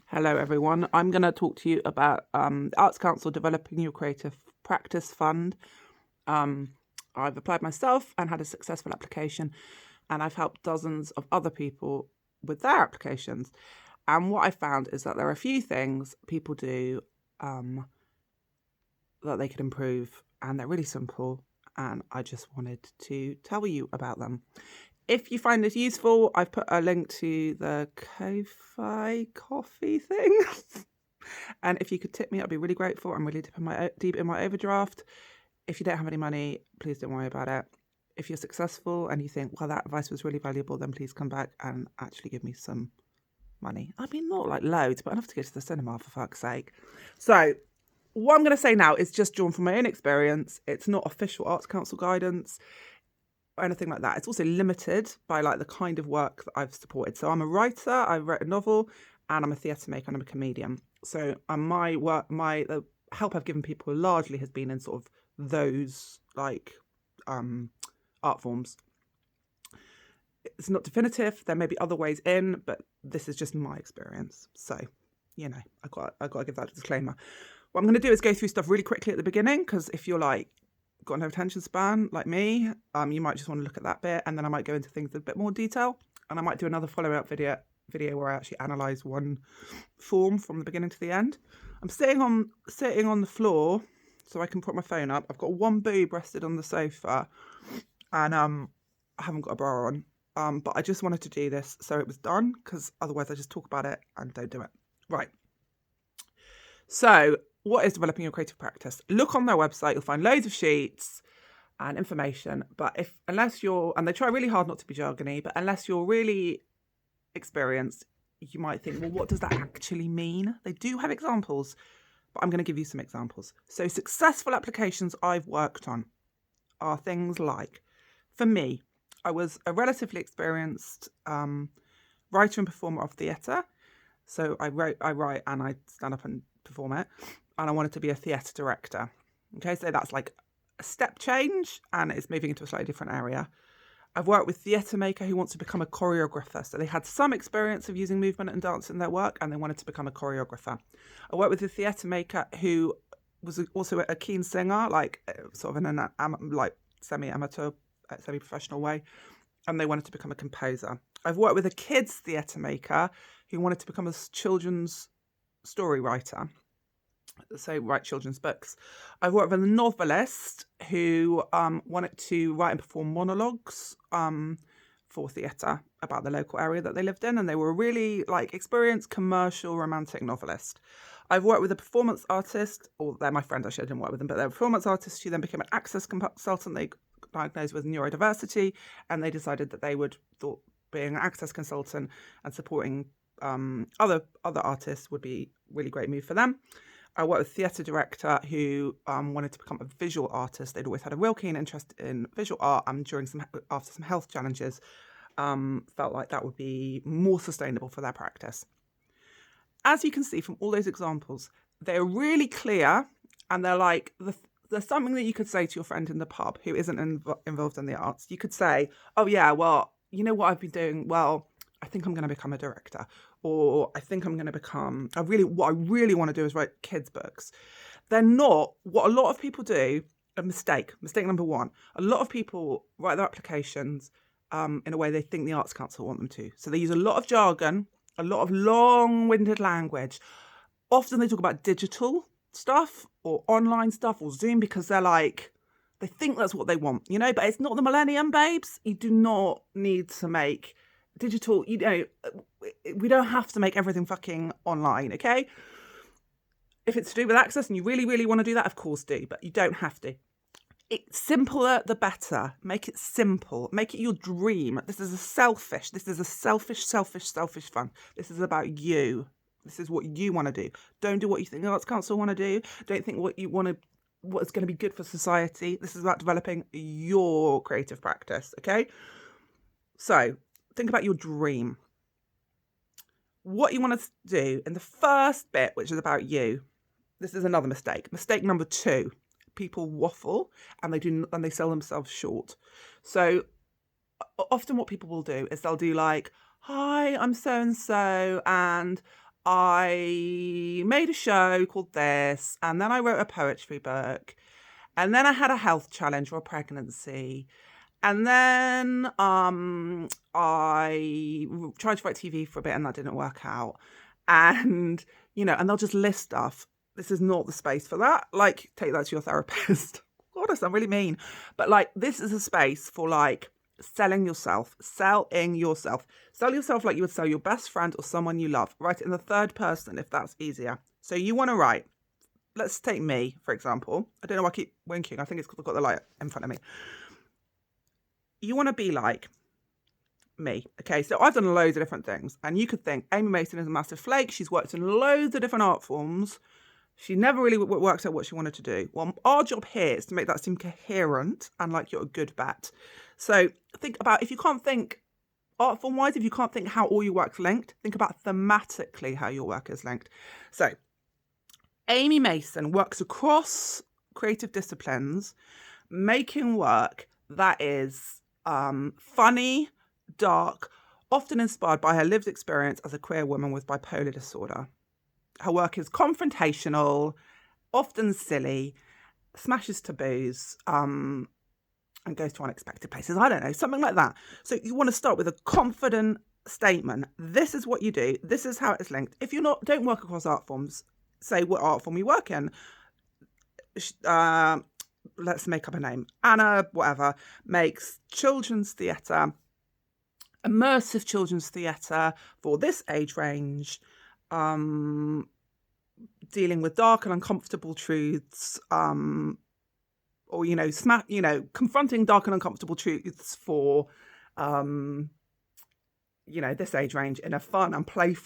Hello everyone. I'm going to talk to you about the Arts Council Developing Your Creative Practice Fund. I've applied myself and had a successful application, and I've helped dozens of other people with their applications. And what I found is that there are a few things people do that they could improve, and they're really simple, and I just wanted to tell you about them. If you find this useful, I've put a link to the Ko-Fi coffee thing. And if you could tip me, I'd be really grateful. I'm really deep in my overdraft. If you don't have any money, please don't worry about it. If you're successful and you think, well, that advice was really valuable, then please come back and actually give me some money. I mean, not like loads, but enough to go to the cinema, for fuck's sake. So what I'm going to say now is just drawn from my own experience. It's not official Arts Council guidance or anything like that. It's also limited by like the kind of work that I've supported. So I'm a writer, I wrote a novel, and I'm a theatre maker and I'm a comedian. So my work, the help I've given people largely has been in sort of those like art forms. It's not definitive. There may be other ways in, but this is just my experience. So, you know, I got to give that disclaimer. What I'm going to do is go through stuff really quickly at the beginning, because if you're like got no attention span like me, you might just want to look at that bit, and then I might go into things in a bit more detail, and I might do another follow-up video where I actually analyse one form from the beginning to the end. I'm sitting on the floor so I can put my phone up. I've got one boob rested on the sofa, and I haven't got a bra on, but I just wanted to do this so it was done, because otherwise I just talk about it and don't do it. Right. So what is developing your creative practice? Look on their website, you'll find loads of sheets and information, but unless you're, and they try really hard not to be jargony, but unless you're really experienced, you might think, well, what does that actually mean? They do have examples, but I'm going to give you some examples. So successful applications I've worked on are things like, for me, I was a relatively experienced writer and performer of theatre. So I write and I stand up and perform it, and I wanted to be a theatre director. Okay, so that's like a step change, and it's moving into a slightly different area. I've worked with theatre maker who wants to become a choreographer. So they had some experience of using movement and dance in their work, and they wanted to become a choreographer. I worked with a theatre maker who was also a keen singer, like sort of in an like semi-amateur, semi-professional way, and they wanted to become a composer. I've worked with a kids theatre maker who wanted to become a children's story writer, so write children's books. I've worked with a novelist who wanted to write and perform monologues for theatre about the local area that they lived in, and they were a really like experienced commercial romantic novelist. I've worked with a performance artist, or they're my friend, I didn't work with them, but they're a performance artist who then became an access consultant. They diagnosed with neurodiversity, and they decided that they thought being an access consultant and supporting other artists would be a really great move for them. I worked with a theatre director who wanted to become a visual artist. They'd always had a real keen interest in visual art, and after some health challenges, felt like that would be more sustainable for their practice. As you can see from all those examples, they're really clear, and they're like, there's something that you could say to your friend in the pub who isn't involved in the arts. You could say, oh yeah, well, you know what I've been doing? Well, I think I'm going to become a director, or I think I'm going to become, what I really want to do is write kids' books. They're not what a lot of people do. Mistake number one. A lot of people write their applications in a way they think the Arts Council want them to. So they use a lot of jargon, a lot of long-winded language. Often they talk about digital stuff or online stuff or Zoom, because they think that's what they want, you know, but it's not the millennium, babes. You do not need to make digital, you know, we don't have to make everything fucking online, okay? If it's to do with access and you really, really want to do that, of course do, but you don't have to. It's simpler, the better. Make it simple. Make it your dream. This is a selfish fun. This is about you. This is what you want to do. Don't do what you think the Arts Council want to do. Don't think what's going to be good for society. This is about developing your creative practice, okay? So think about your dream. What you want to do in the first bit, which is about you. This is another mistake. Mistake number 2. People waffle and they sell themselves short. So often what people will do is they'll do like, hi, I'm so-and-so, and I made a show called this, and then I wrote a poetry book, and then I had a health challenge or a pregnancy, and then I tried to write TV for a bit, and that didn't work out. And, and they'll just list stuff. This is not the space for that. Like, take that to your therapist. God, I sound really mean. But like, this is a space for like selling yourself. Sell yourself like you would sell your best friend or someone you love. Write it in the third person if that's easier. So you want to write. Let's take me, for example. I don't know why I keep winking. I think it's because I've got the light in front of me. You want to be like me. Okay, so I've done loads of different things. And you could think Amy Mason is a massive flake. She's worked in loads of different art forms. She never really worked out what she wanted to do. Well, our job here is to make that seem coherent and like you're a good bet. So think about, if you can't think art form wise, if you can't think how all your work's linked, think about thematically how your work is linked. So Amy Mason works across creative disciplines, making work that is funny, dark, often inspired by her lived experience as a queer woman with bipolar disorder. Her work is confrontational, often silly, smashes taboos, and goes to unexpected places. I don't know, something like that. So you want to start with a confident statement. This is what you do. This is how it's linked. If you don't work across art forms, say what art form you work in. Let's make up a name. Anna, whatever, makes children's theatre, immersive children's theatre for this age range, dealing with dark and uncomfortable truths, or confronting dark and uncomfortable truths for this age range in a fun and playful